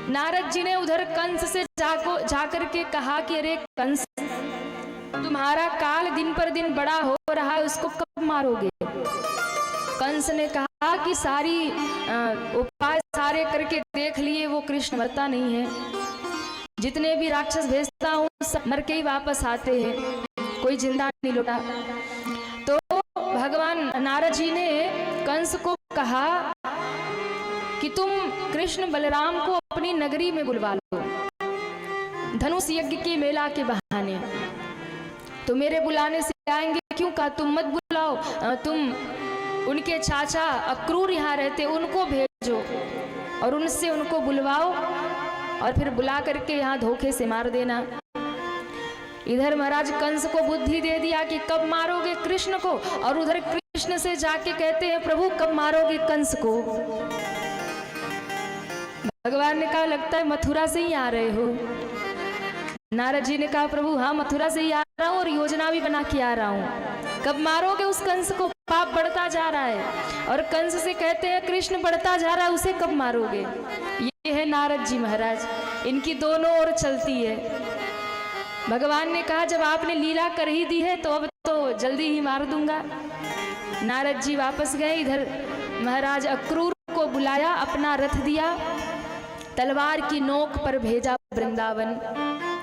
नारद जी ने उधर कंस से जाकर के कहा कि अरे कंस, तुम्हारा काल दिन पर दिन बड़ा हो रहा है, उसको कब मारोगे? कंस ने कहा कि सारी उपाय सारे करके देख लिए, वो कृष्ण मरता नहीं है। जितने भी राक्षस भेजता हूँ सब मर के ही वापस आते हैं, कोई जिंदा नहीं लौटा। तो भगवान नारद जी ने कंस को कहा कि तुम कृष्ण बलराम को अपनी नगरी में बुलवा लो धनुष यज्ञ के मेला के बहाने। तो मेरे बुलाने से आएंगे क्यों? कहा तुम मत बुलाओ, तुम उनके चाचा अक्रूर यहाँ रहते, उनको भेजो और उनसे उनको बुलवाओ और फिर बुला करके यहाँ धोखे से मार देना। इधर महाराज कंस को बुद्धि दे दिया कि कब मारोगे कृष्ण को, और उधर कृष्ण से जाके कहते हैं प्रभु कब मारोगे कंस को? भगवान ने कहा लगता है मथुरा से ही आ रहे हो। नारद जी ने कहा प्रभु हाँ मथुरा से ही आ रहा हूँ और योजना भी बना के आ रहा हूँ। कब मारोगे उस कंस को? पाप बढ़ता जा रहा है। और कंस से कहते हैं कृष्ण बढ़ता जा रहा है, उसे कब मारोगे? ये है नारद जी महाराज, इनकी दोनों ओर चलती है। भगवान ने कहा जब आपने लीला कर ही दी है तो अब तो जल्दी ही मार दूंगा। नारद जी वापस गए। इधर महाराज अक्रूर को बुलाया, अपना रथ दिया, तलवार की नोक पर भेजा वृंदावन,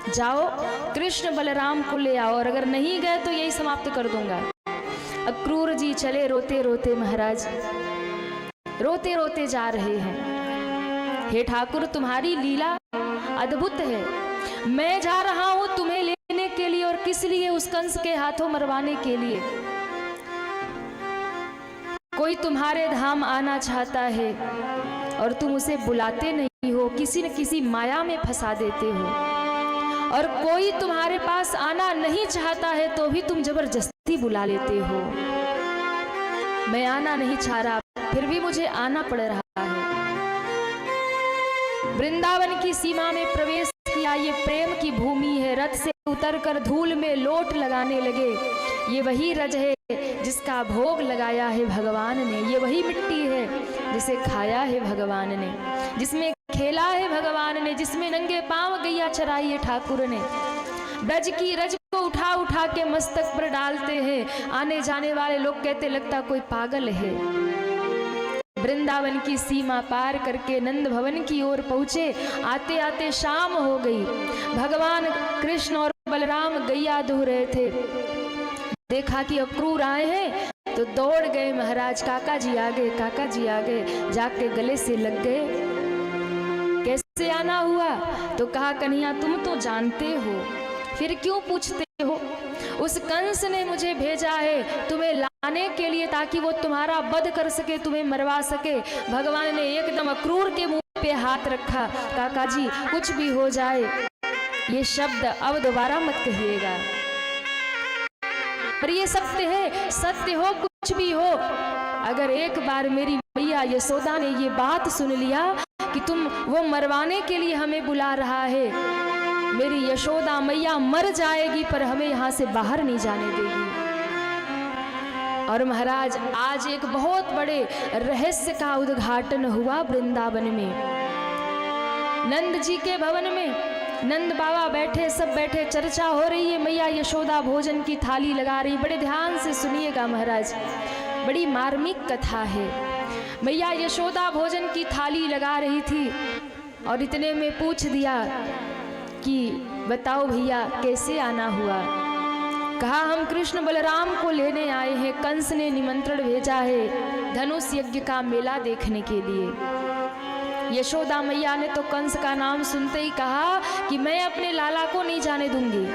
जाओ कृष्ण बलराम को ले आओ, और अगर नहीं गए तो यही समाप्त कर दूंगा। अक्रूर जी चले रोते रोते महाराज, रोते रोते जा रहे हैं। हे ठाकुर तुम्हारी लीला अद्भुत है, मैं जा रहा हूं तुम्हें लेने के लिए, और किस लिए? उस कंस के हाथों मरवाने के लिए। कोई तुम्हारे धाम आना चाहता है और तुम उसे बुलाते नहीं हो, किसी न किसी माया में फंसा देते हो, और कोई तुम्हारे पास आना नहीं चाहता है तो भी तुम जबरदस्ती बुला लेते हो। मैं आना नहीं चाह रहा, फिर भी मुझे आना पड़ रहा है। वृंदावन की सीमा में प्रवेश किया, ये प्रेम की भूमि है। रथ से उतरकर धूल में लोट लगाने लगे। ये वही रज है जिसका भोग लगाया है भगवान ने, ये वही मिट्टी है जिसे खाया है भगवान ने, जिसमें खेला है भगवान ने, जिसमें नंगे पांव गैया चराई है ठाकुर ने। ब्रज की रज को उठा उठा के मस्तक पर डालते हैं। आने जाने वाले लोग कहते लगता कोई पागल है। वृंदावन की सीमा पार करके नंद भवन की ओर पहुंचे। आते आते शाम हो गई। भगवान कृष्ण और बलराम गैया दुह रहे थे। देखा कि अक्रूर आए हैं तो दौड़ गए महाराज, काका जी आ गए, काका जी आ गए, जाके गले से लग गए। कैसे आना हुआ? तो कहा कन्हैया तुम तो जानते हो, फिर क्यों पूछते हो? उस कंस ने मुझे भेजा है तुम्हें लाने के लिए, ताकि वो तुम्हारा वध कर सके, तुम्हें मरवा सके। भगवान ने एकदम अक्रूर के मुंह पे हाथ रखा। काका जी कुछ भी हो जाए, ये शब्द अब दोबारा मत कहिएगा, पर ये सत्य है, सत्य हो कुछ भी हो। अगर एक बार मेरी मैया यशोदा ने ये बात सुन लिया कि तुम वो मरवाने के लिए हमें बुला रहा है, मेरी यशोदा मैया मर जाएगी पर हमें यहाँ से बाहर नहीं जाने देगी। और महाराज आज एक बहुत बड़े रहस्य का उद्घाटन हुआ वृंदावन में। नंद जी के भवन में नंद बाबा बैठे, सब बैठे, चर्चा हो रही है। मैया यशोदा भोजन की थाली लगा रही। बड़े ध्यान से सुनिएगा महाराज, बड़ी मार्मिक कथा है। मैया यशोदा भोजन की थाली लगा रही थी और इतने में पूछ दिया कि बताओ भैया कैसे आना हुआ? कहा हम कृष्ण बलराम को लेने आए हैं, कंस ने निमंत्रण भेजा है धनुष यज्ञ का मेला देखने के लिए। यशोदा मैया ने तो कंस का नाम सुनते ही कहा कि मैं अपने लाला को नहीं जाने दूंगी।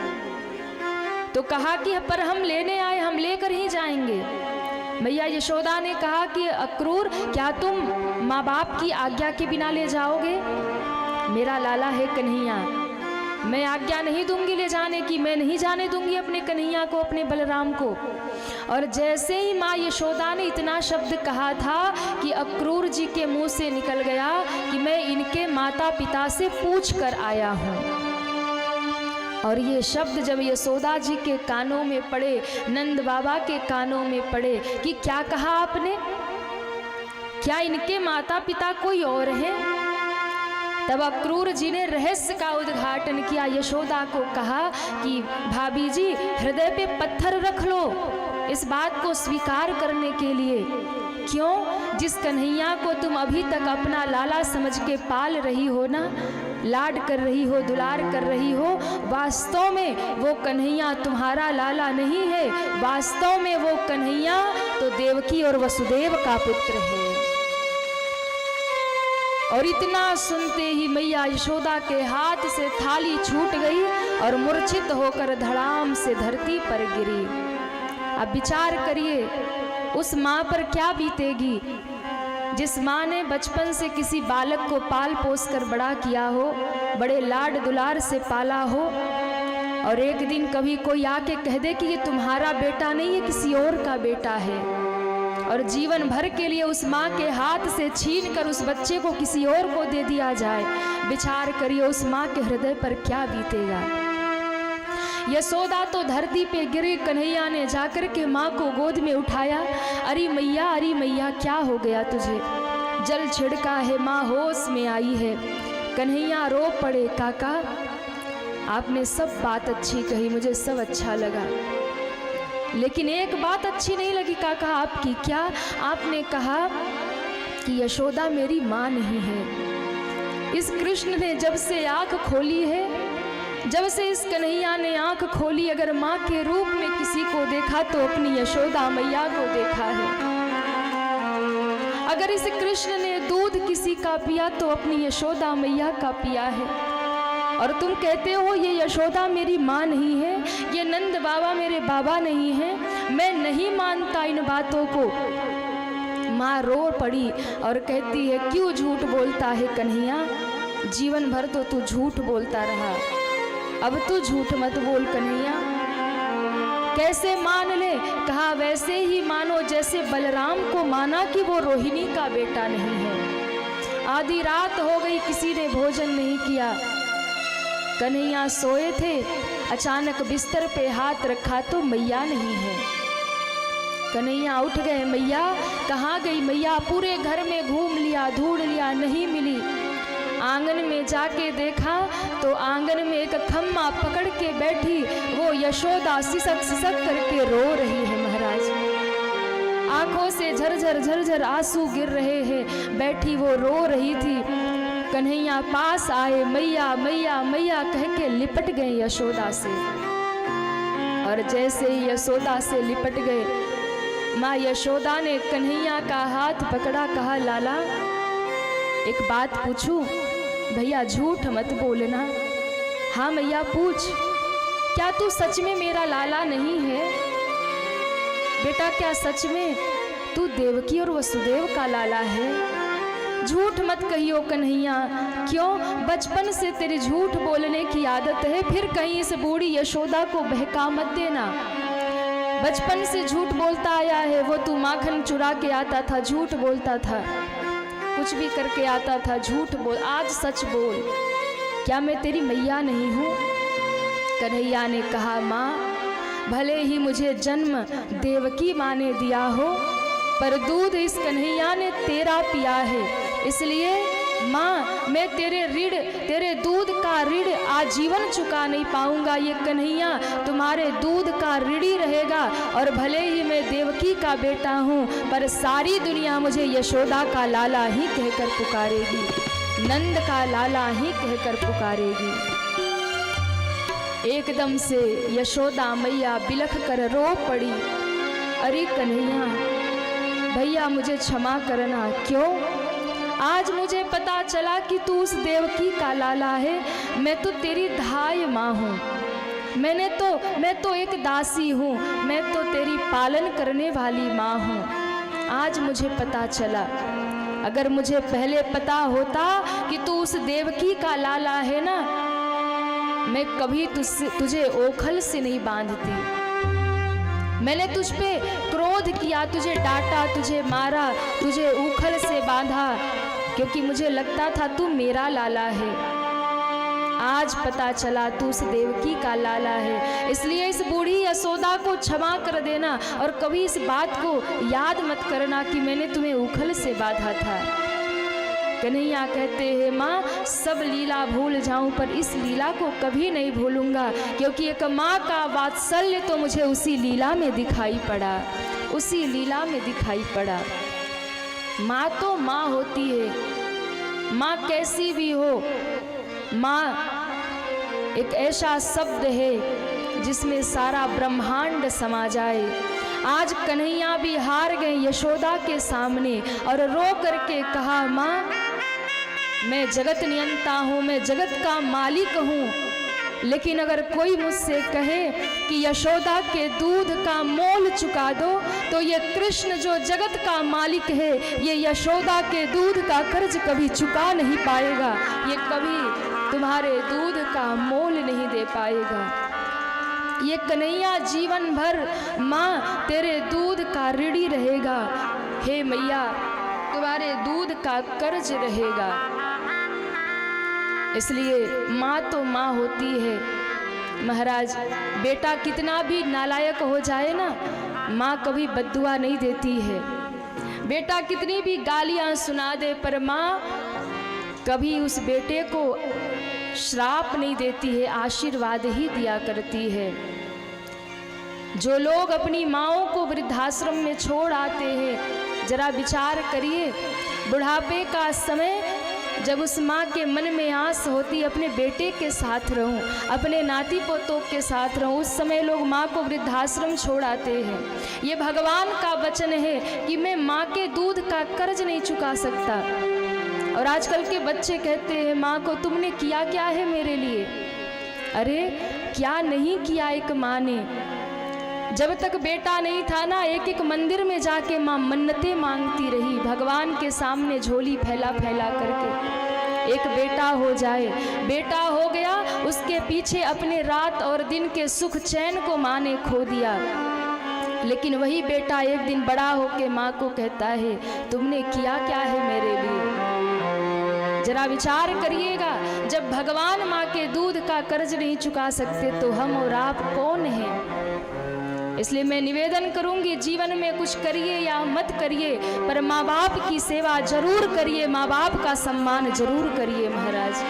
तो कहा कि पर हम लेने आए, हम लेकर ही जाएंगे। मैया यशोदा ने कहा कि अक्रूर क्या तुम माँ बाप की आज्ञा के बिना ले जाओगे? मेरा लाला है कन्हैया, मैं आज्ञा नहीं दूंगी ले जाने की, मैं नहीं जाने दूंगी अपने कन्हैया को, अपने बलराम को। और जैसे ही माँ यशोदा ने इतना शब्द कहा था कि अक्रूर जी के मुंह से निकल गया कि मैं इनके माता पिता से पूछ कर आया हूँ। और ये शब्द जब यशोदा जी के कानों में पड़े, नंद बाबा के कानों में पड़े कि क्या कहा आपने, क्या इनके माता पिता कोई और है? तब अक्रूर जी ने रहस्य का उद्घाटन किया। यशोदा को कहा कि भाभी जी हृदय पे पत्थर रख लो इस बात को स्वीकार करने के लिए। क्यों? जिस कन्हैया को तुम अभी तक अपना लाला समझ के पाल रही हो ना, लाड कर रही हो, दुलार कर रही हो, वास्तव में वो कन्हैया तुम्हारा लाला नहीं है। वास्तव में वो कन्हैया तो देवकी और वसुदेव का पुत्र है। और इतना सुनते ही मैया यशोदा के हाथ से थाली छूट गई और मूर्छित होकर धड़ाम से धरती पर गिरी। अब विचार करिए उस माँ पर क्या बीतेगी, जिस माँ ने बचपन से किसी बालक को पाल पोस कर बड़ा किया हो, बड़े लाड दुलार से पाला हो, और एक दिन कभी कोई आके कह दे कि ये तुम्हारा बेटा नहीं है, किसी और का बेटा है, और जीवन भर के लिए उस माँ के हाथ से छीन कर उस बच्चे को किसी और को दे दिया जाए। विचार करिए उस माँ के हृदय पर क्या बीतेगा। यशोदा तो धरती पे गिरे, कन्हैया ने जाकर के माँ को गोद में उठाया। अरे मैया क्या हो गया तुझे? जल छिड़का है, माँ होश में आई है। कन्हैया रो पड़े, काका आपने सब बात अच्छी कही, मुझे सब अच्छा लगा, लेकिन एक बात अच्छी नहीं लगी काका आपकी। क्या? आपने कहा कि यशोदा मेरी माँ नहीं है। इस कृष्ण ने जब से आंख खोली है, जब से इस कन्हैया ने आंख खोली, अगर माँ के रूप में किसी को देखा तो अपनी यशोदा मैया को देखा है। अगर इस कृष्ण ने दूध किसी का पिया तो अपनी यशोदा मैया का पिया है। और तुम कहते हो ये यशोदा मेरी माँ नहीं है, ये नंद बाबा मेरे बाबा नहीं है। मैं नहीं मानता इन बातों को। माँ रो पड़ी और कहती है क्यों झूठ बोलता है कन्हैया, जीवन भर तो तू झूठ बोलता रहा, अब तू झूठ मत बोल कन्हैया। कैसे मान ले? कहा वैसे ही मानो जैसे बलराम को माना कि वो रोहिणी का बेटा नहीं है। आधी रात हो गई, किसी ने भोजन नहीं किया। कन्हैया सोए थे, अचानक बिस्तर पे हाथ रखा तो मैया नहीं है। कन्हैया उठ गए, मैया कहाँ गई? मैया पूरे घर में घूम लिया, ढूंढ लिया, नहीं मिली। आंगन में जाके देखा तो आंगन में एक खम्मा पकड़ के बैठी वो यशोदा सिसक सिसक करके रो रही है महाराज। आंखों से झरझर झरझर आंसू गिर रहे हैं, बैठी वो रो रही थी। कन्हैया पास आए, मैया मैया मैया कह के लिपट गए यशोदा से। और जैसे ही यशोदा से लिपट गए, माँ यशोदा ने कन्हैया का हाथ पकड़ा, कहा लाला एक बात पूछूं? भैया झूठ मत बोलना। हाँ मैया पूछ, क्या तू सच में मेरा लाला नहीं है? बेटा क्या सच में तू देवकी और वसुदेव का लाला है? झूठ मत कहियो कन्हैया। क्यों? बचपन से तेरी झूठ बोलने की आदत है, फिर कहीं इस बूढ़ी यशोदा को बहका मत देना। बचपन से झूठ बोलता आया है, वो तू माखन चुरा के आता था, झूठ बोलता था, कुछ भी करके आता था, झूठ बोल। आज सच बोल, क्या मैं तेरी मैया नहीं हूँ? कन्हैया ने कहा माँ भले ही मुझे जन्म देवकी माँ ने दिया हो, पर दूध इस कन्हैया ने तेरा पिया है, इसलिए माँ मैं तेरे ऋण, तेरे दूध का ऋण आजीवन चुका नहीं पाऊंगा। ये कन्हैया तुम्हारे दूध का ऋणी रहेगा। और भले ही मैं देवकी का बेटा हूँ, पर सारी दुनिया मुझे यशोदा का लाला ही कहकर पुकारेगी, नंद का लाला ही कहकर पुकारेगी। एकदम से यशोदा मैया बिलख कर रो पड़ी। अरे कन्हैया भैया मुझे क्षमा करना। क्यों? आज मुझे पता चला कि तू उस देवकी का लाला है, मैं तो तेरी धाय माँ हूँ। मैं तो एक दासी हूँ, मैं तो तेरी पालन करने वाली माँ हूँ। आज मुझे पता चला। अगर मुझे पहले पता होता कि तू उस देवकी का लाला है ना, मैं कभी तुझे ओखल से नहीं बांधती। मैंने तुझ पे क्रोध किया, तुझे डांटा, तुझे मारा, तुझे उखल से बांधा, क्योंकि मुझे लगता था तू मेरा लाला है। आज पता चला तू उस देवकी का लाला है, इसलिए इस बूढ़ी यशोदा को क्षमा कर देना और कभी इस बात को याद मत करना कि मैंने तुम्हें उखल से बांधा था। कन्हैया कहते हैं माँ सब लीला भूल जाऊं पर इस लीला को कभी नहीं भूलूंगा, क्योंकि एक माँ का वात्सल्य तो मुझे उसी लीला में दिखाई पड़ा, उसी लीला में दिखाई पड़ा। माँ तो माँ होती है, माँ कैसी भी हो। माँ एक ऐसा शब्द है जिसमें सारा ब्रह्मांड समा जाए। आज कन्हैया भी हार गए यशोदा के सामने और रो करके कहा माँ मैं जगत नियंता हूँ, मैं जगत का मालिक हूँ, लेकिन अगर कोई मुझसे कहे कि यशोदा के दूध का मोल चुका दो तो ये कृष्ण जो जगत का मालिक है ये यशोदा के दूध का कर्ज कभी चुका नहीं पाएगा, ये कभी तुम्हारे दूध का मोल नहीं दे पाएगा। ये कन्हैया जीवन भर माँ तेरे दूध का ऋणी रहेगा, हे मैया तुम्हारे दूध का कर्ज रहेगा। इसलिए माँ तो माँ होती है। महाराज बेटा कितना भी नालायक हो जाए ना, माँ कभी बद्दुआ नहीं देती है। बेटा कितनी भी गालियाँ सुना दे पर माँ कभी उस बेटे को श्राप नहीं देती है, आशीर्वाद ही दिया करती है। जो लोग अपनी माँओं को वृद्धाश्रम में छोड़ आते हैं, जरा विचार करिए बुढ़ापे का समय जब उस माँ के मन में आस होती अपने बेटे के साथ रहूं, अपने नाती पोतों के साथ रहूं, उस समय लोग माँ को वृद्धाश्रम छोड़ आते हैं। ये भगवान का वचन है कि मैं माँ के दूध का कर्ज नहीं चुका सकता। और आजकल के बच्चे कहते हैं माँ को तुमने किया क्या है मेरे लिए। अरे क्या नहीं किया एक माँ ने। जब तक बेटा नहीं था ना, एक एक मंदिर में जाके माँ मन्नतें मांगती रही, भगवान के सामने झोली फैला फैला करके एक बेटा हो जाए। बेटा हो गया, उसके पीछे अपने रात और दिन के सुख चैन को माँ ने खो दिया। लेकिन वही बेटा एक दिन बड़ा होके माँ को कहता है तुमने किया क्या है मेरे लिए। जरा विचार करिएगा, जब भगवान माँ के दूध का कर्ज नहीं चुका सकते तो हम और आप कौन हैं। इसलिए मैं निवेदन करूंगी जीवन में कुछ करिए या मत करिए पर माँ बाप की सेवा जरूर करिए, माँ बाप का सम्मान जरूर करिए। महाराज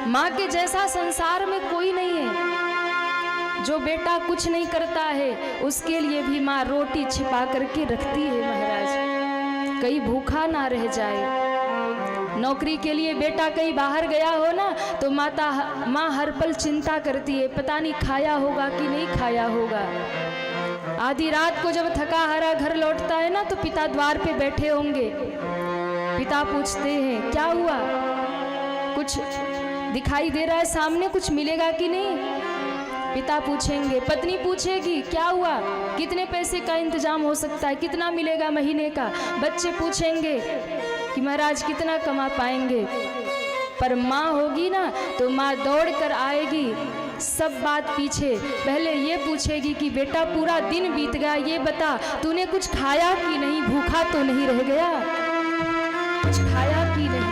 माँ के जैसा संसार में कोई नहीं है। जो बेटा कुछ नहीं करता है उसके लिए भी माँ रोटी छिपा करके रखती है महाराज, कहीं भूखा ना रह जाए। नौकरी के लिए बेटा कहीं बाहर गया हो ना तो माँ हर पल चिंता करती है, पता नहीं खाया होगा कि नहीं खाया होगा। आधी रात को जब थका हारा घर लौटता है ना तो पिता द्वार पे बैठे होंगे। पिता पूछते हैं क्या हुआ, कुछ दिखाई दे रहा है सामने, कुछ मिलेगा कि नहीं। पिता पूछेंगे, पत्नी पूछेगी क्या हुआ, कितने पैसे का इंतजाम हो सकता है, कितना मिलेगा महीने का। बच्चे पूछेंगे कि महाराज कितना कमा पाएंगे। पर माँ होगी ना तो माँ दौड़ कर आएगी, सब बात पीछे पहले ये पूछेगी कि बेटा पूरा दिन बीत गया, ये बता तूने कुछ खाया कि नहीं, भूखा तो नहीं रह गया, कुछ खाया कि नहीं।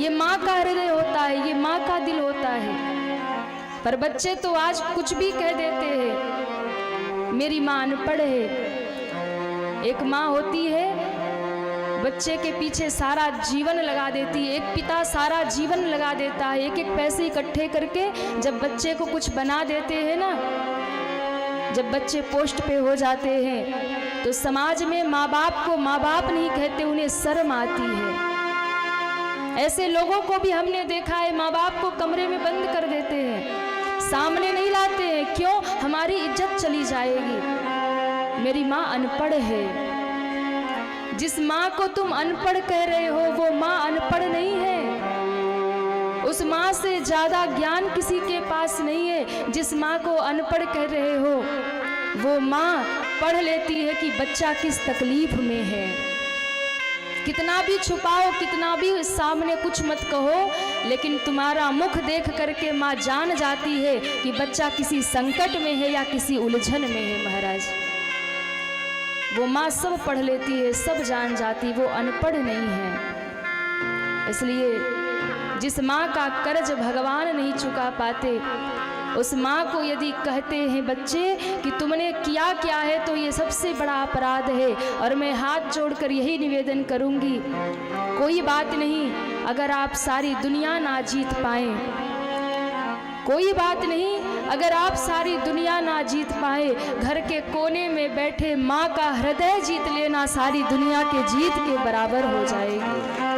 ये माँ का हृदय होता है, ये माँ का दिल होता है। पर बच्चे तो आज कुछ भी कह देते हैं, मेरी माँ अनपढ़ है। एक माँ होती है बच्चे के पीछे सारा जीवन लगा देती है, एक पिता सारा जीवन लगा देता है, एक एक पैसे इकट्ठे करके जब बच्चे को कुछ बना देते हैं ना, जब बच्चे पोस्ट पे हो जाते हैं तो समाज में माँ बाप को माँ बाप नहीं कहते, उन्हें शर्म आती है। ऐसे लोगों को भी हमने देखा है, माँ बाप को कमरे में बंद कर देते हैं, सामने नहीं लाते हैं, क्यों, हमारी इज्जत चली जाएगी। मेरी माँ अनपढ़ है। जिस माँ को तुम अनपढ़ कह रहे हो वो माँ अनपढ़ नहीं है। उस माँ से ज्यादा ज्ञान किसी के पास नहीं है। जिस माँ को अनपढ़ कह रहे हो वो माँ पढ़ लेती है कि बच्चा किस तकलीफ में है। कितना भी छुपाओ, कितना भी सामने कुछ मत कहो, लेकिन तुम्हारा मुख देख करके माँ जान जाती है कि बच्चा किसी संकट में है या किसी उलझन में है। महाराज वो माँ सब पढ़ लेती है, सब जान जाती, वो अनपढ़ नहीं है। इसलिए जिस माँ का कर्ज भगवान नहीं चुका पाते उस माँ को यदि कहते हैं बच्चे कि तुमने किया क्या है, तो ये सबसे बड़ा अपराध है। और मैं हाथ जोड़कर यही निवेदन करूँगी, कोई बात नहीं अगर आप सारी दुनिया ना जीत पाएँ, कोई बात नहीं अगर आप सारी दुनिया ना जीत पाए, घर के कोने में बैठे माँ का हृदय जीत लेना सारी दुनिया के जीत के बराबर हो जाएगी।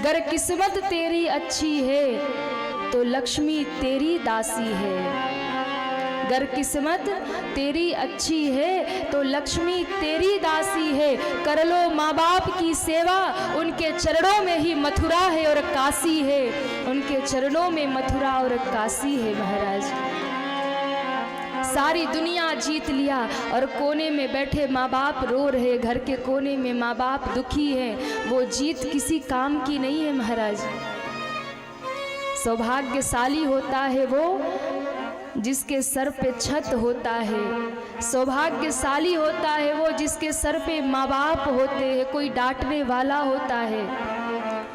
अगर किस्मत तेरी अच्छी है तो लक्ष्मी तेरी दासी है। अगर किस्मत तेरी अच्छी है तो लक्ष्मी तेरी दासी है। कर लो माँ बाप की सेवा, उनके चरणों में ही मथुरा है और काशी है। उनके चरणों में मथुरा और काशी है। महाराज सारी दुनिया जीत लिया और कोने में बैठे माँ बाप रो रहे, घर के कोने में माँ बाप दुखी हैं। वो जीत किसी काम की नहीं है महाराज। सौभाग्यशाली होता है वो जिसके सर पे छत होता है। सौभाग्यशाली होता है वो जिसके सर पे माँ बाप होते हैं, कोई डांटने वाला होता है।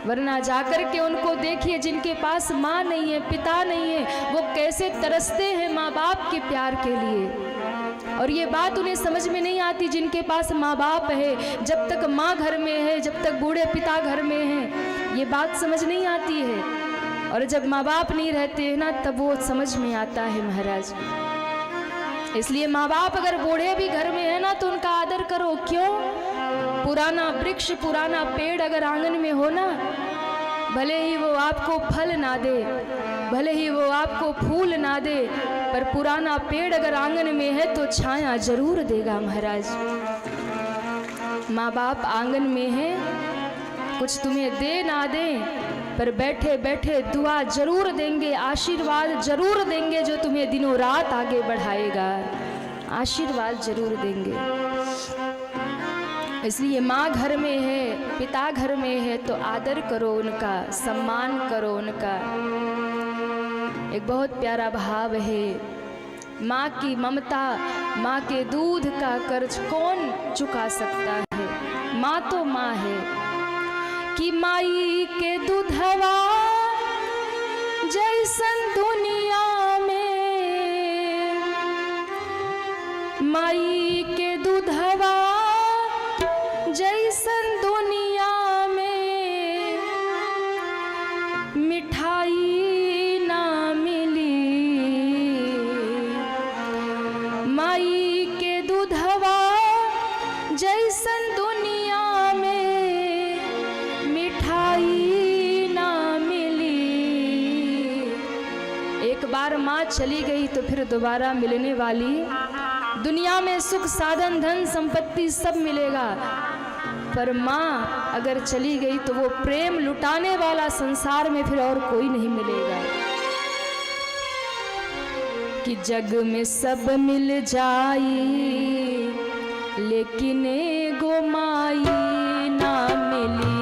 वरना जाकर के उनको देखिए जिनके पास माँ नहीं है, पिता नहीं है, वो कैसे तरसते हैं माँ बाप के प्यार के लिए। और ये बात उन्हें समझ में नहीं आती, जिनके पास माँ बाप है, जब तक माँ घर में है, जब तक बूढ़े पिता घर में हैं, ये बात समझ नहीं आती है। और जब माँ बाप नहीं रहते हैं ना, तब वो समझ में आता है महाराज। इसलिए माँ बाप अगर बूढ़े भी घर में है ना, तो उनका आदर करो। क्यों? पुराना वृक्ष, पुराना पेड़ अगर आंगन में हो ना, भले ही वो आपको फल ना दे, भले ही वो आपको फूल ना दे, पर पुराना पेड़ अगर आंगन में है तो छाया जरूर देगा महाराज। माँ बाप आंगन में है, कुछ तुम्हें दे ना दे, पर बैठे बैठे दुआ जरूर देंगे, आशीर्वाद जरूर देंगे, जो तुम्हें दिनों रात आगे बढ़ाएगा। आशीर्वाद जरूर देंगे। इसलिए माँ घर में है, पिता घर में है, तो आदर करो उनका, सम्मान करो उनका। एक बहुत प्यारा भाव है, माँ की ममता, माँ के दूध का कर्ज कौन चुका सकता है। माँ तो माँ है कि माई के दूधवा जैसन दुनिया में, माई के दूधवा जैसन दुनिया में, मिठाई ना मिली। माई के दूधवा जैसन दुनिया में, मिठाई ना मिली। एक बार माँ चली गई तो फिर दोबारा मिलने वाली दुनिया में सुख, साधन, धन, संपत्ति सब मिलेगा, पर माँ अगर चली गई तो वो प्रेम लुटाने वाला संसार में फिर और कोई नहीं मिलेगा। कि जग में सब मिल जाई, लेकिन एगो माई ना मिली।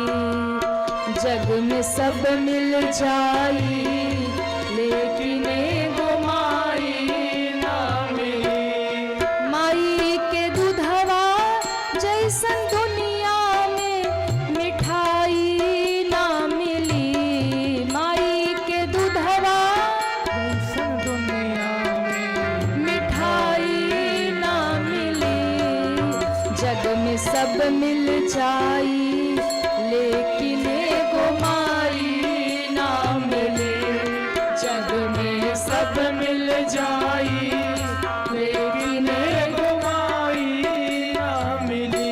जग में सब मिल जाई, लेकिन एगो माई ना मिली। माई के दूधवा जैसन दुनिया में, मिठाई ना मिली। माई के दूधवा जैसन दुनिया में, मिठाई ना मिली। जग में सब मिल जाई, लेकिन एगो माई ना मिले। जग में सब मिल जाई, लेकिन एगो माई ना मिली।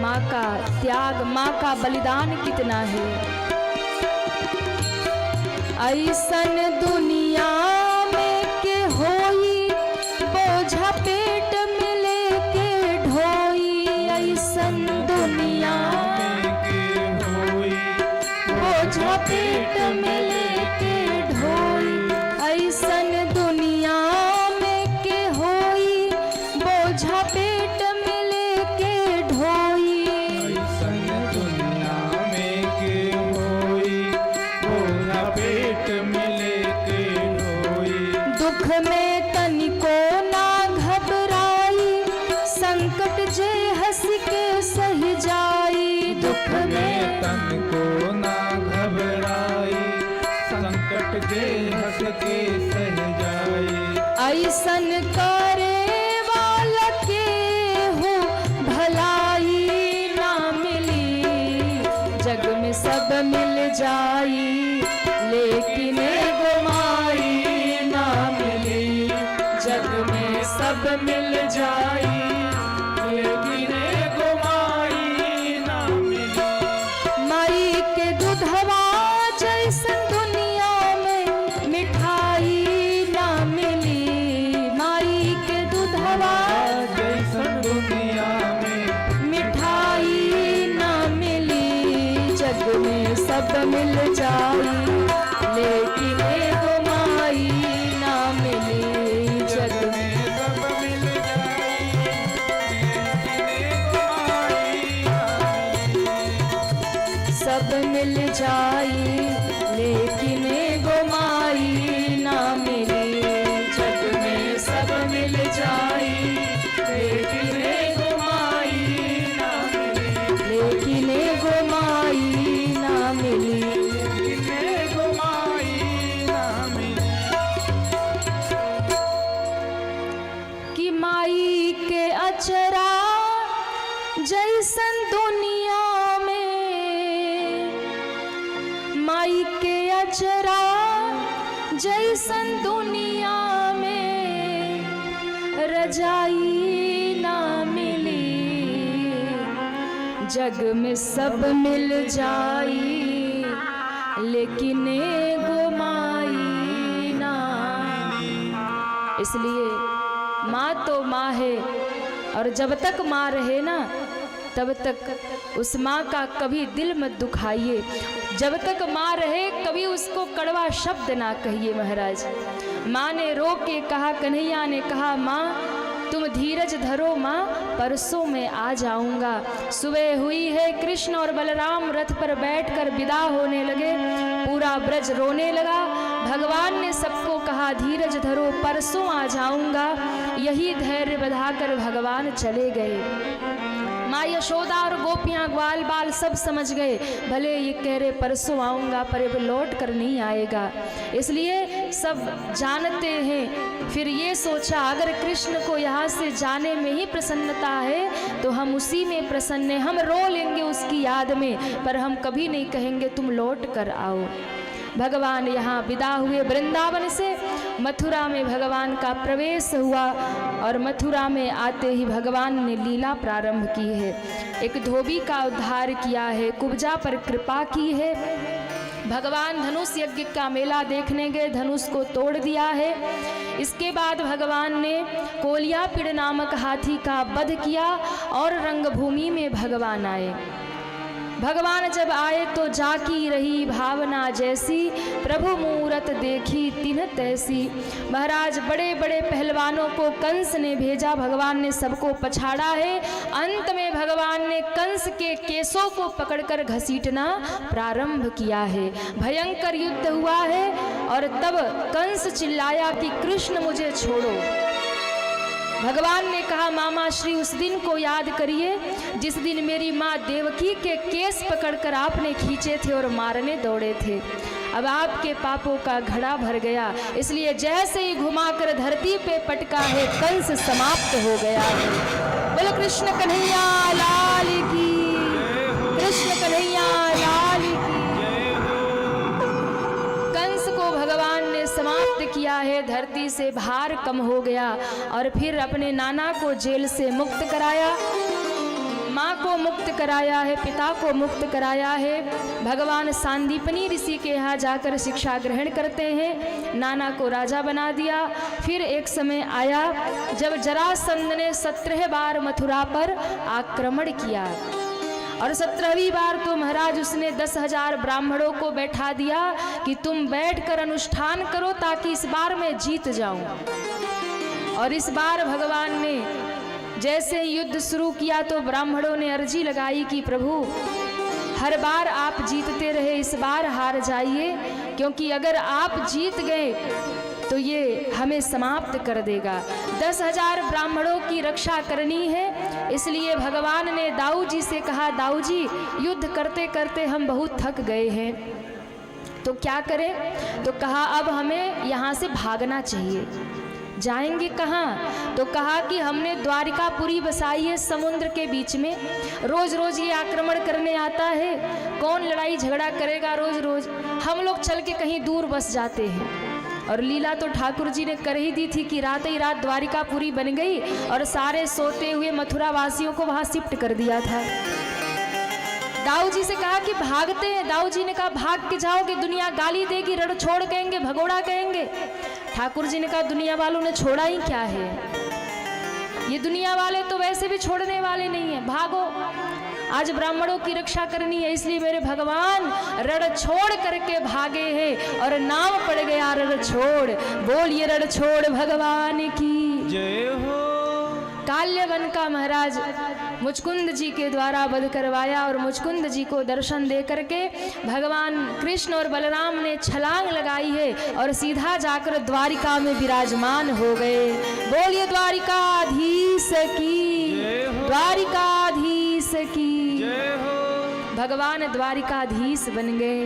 माँ का त्याग, माँ का बलिदान कितना है। ऐसन दुनिया में के होई पेट में लेके ढोई, ऐसन दुनिया में के होई, बोझा पेट में लेके ढोई, ऐसन दुनिया में के होई, बोझा पेट में लेके ढोई। दुख में तनिको ना घबराई, संकट जे हंस के सही जाई, दुख में तन को ना घबराई, संकट जे हंस के सह जाई। ऐसन करे वाला के हो भलाई ना मिली, जग में सब मिल जाई लेकिन एगो माई ना मिली, जग में सब मिल जाई लेकिन एगो माई ना मिली। माई के दूधवा जैसन दुनिया में मिठाई ना मिली, माई के दूधवा जैसन दुनिया में मिठाई ना मिली, जग में सब मिल जाई लेकिन एगो माई ना मिली, जग में सब मिल जाई, लेकिन एगो माई ना मिली। सब मिल जाई लेकिन एगो माई ना मिली, जग में सब मिल जाई लेकिन एगो माई ना मिली, लेकिन एगो माई ना मिली। लेकिन एगो माई ना मिली। कि माई के अचरा जैसन दुनिया में, माई के अचरा जैसन दुनिया में रजाई ना मिली, जग में सब मिल जाई लेकिन एगो माई ना। इसलिए माँ तो माँ है, और जब तक माँ रहे ना तब तक उस माँ का कभी दिल मत दुखाइए, जब तक माँ रहे कभी उसको कड़वा शब्द ना कहिए। महाराज माँ ने रो के कहा, कन्हैया ने कहा, माँ तुम धीरज धरो माँ, परसों में आ जाऊंगा। सुबह हुई है, कृष्ण और बलराम रथ पर बैठकर विदा होने लगे, पूरा ब्रज रोने लगा। भगवान ने सबको कहा धीरज धरो, परसों आ जाऊंगा। यही धैर्य बधाकर भगवान चले गए। माँ यशोदा और गोपियाँ ग्वाल बाल सब समझ गए, भले ये कह रहे परसों आऊँगा पर अब लौट कर नहीं आएगा, इसलिए सब जानते हैं। फिर ये सोचा अगर कृष्ण को यहाँ से जाने में ही प्रसन्नता है तो हम उसी में प्रसन्न हैं, हम रो लेंगे उसकी याद में, पर हम कभी नहीं कहेंगे तुम लौट कर आओ। भगवान यहाँ विदा हुए वृंदावन से, मथुरा में भगवान का प्रवेश हुआ और मथुरा में आते ही भगवान ने लीला प्रारंभ की है। एक धोबी का उद्धार किया है, कुब्जा पर कृपा की है। भगवान धनुष यज्ञ का मेला देखने गए, धनुष को तोड़ दिया है। इसके बाद भगवान ने कोलियापिड़ नामक हाथी का वध किया और रंगभूमि में भगवान आए। भगवान जब आए तो जाकी रही भावना जैसी, प्रभु मूरत देखी तिन्ह तैसी। महाराज बड़े बड़े पहलवानों को कंस ने भेजा, भगवान ने सबको पछाड़ा है। अंत में भगवान ने कंस के केसों को पकड़कर घसीटना प्रारंभ किया है। भयंकर युद्ध हुआ है और तब कंस चिल्लाया कि कृष्ण मुझे छोड़ो। भगवान ने कहा मामा श्री उस दिन को याद करिए जिस दिन मेरी माँ देवकी के केस पकड़कर आपने खींचे थे और मारने दौड़े थे। अब आपके पापों का घड़ा भर गया, इसलिए जैसे ही घुमाकर धरती पे पटका है कंस समाप्त हो गया है। बोलो कृष्ण कन्हैया लाल की, कृष्ण कन्हैया लाल की। कंस को भगवान ने समाप्त किया है, धरती से भार कम हो गया और फिर अपने नाना को जेल से मुक्त कराया, माँ को मुक्त कराया है, पिता को मुक्त कराया है। भगवान सांदीपनी ऋषि के यहाँ जाकर शिक्षा ग्रहण करते हैं, नाना को राजा बना दिया। फिर एक समय आया जब जरासंध ने 17 बार मथुरा पर आक्रमण किया और 17वीं बार तो महाराज उसने 10,000 ब्राह्मणों को बैठा दिया कि तुम बैठकर अनुष्ठान करो ताकि इस बार मैं जीत जाऊं। और इस बार भगवान ने जैसे युद्ध शुरू किया तो ब्राह्मणों ने अर्जी लगाई कि प्रभु हर बार आप जीतते रहे, इस बार हार जाइए, क्योंकि अगर आप जीत गए तो ये हमें समाप्त कर देगा। 10,000 ब्राह्मणों की रक्षा करनी है, इसलिए भगवान ने दाऊ जी से कहा, दाऊ जी युद्ध करते करते हम बहुत थक गए हैं, तो क्या करें? तो कहा अब हमें यहाँ से भागना चाहिए। जाएंगे कहाँ? तो कहा कि हमने द्वारिकापुरी बसाई है समुद्र के बीच में, रोज रोज ये आक्रमण करने आता है, कौन लड़ाई झगड़ा करेगा रोज रोज, हम लोग चल के कहीं दूर बस जाते हैं। और लीला तो ठाकुर जी ने कर ही दी थी कि रात ही रात द्वारिकापुरी बन गई और सारे सोते हुए मथुरा वासियों को वहां शिफ्ट कर दिया था। दाऊ जी से कहा कि भागते हैं। दाऊ जी ने कहा भाग के जाओगे, दुनिया गाली देगी, रण छोड़ कहेंगे, भगोड़ा कहेंगे। ठाकुर जी ने कहा दुनिया वालों ने छोड़ा ही क्या है, ये दुनिया वाले तो वैसे भी छोड़ने वाले नहीं है, भागो। आज ब्राह्मणों की रक्षा करनी है, इसलिए मेरे भगवान रण छोड़ करके भागे हैं और नाम पड़ गया रण छोड़। बोलिए रण छोड़ भगवान की जय हो। काल्यवन का महाराज मुचकुंद जी के द्वारा वध करवाया और मुचकुंद जी को दर्शन दे करके भगवान कृष्ण और बलराम ने छलांग लगाई है और सीधा जाकर द्वारिका में विराजमान हो गए। बोलिए द्वारिकाधीश की, द्वारिकाधीश की। भगवान द्वारिकाधीश बन गए।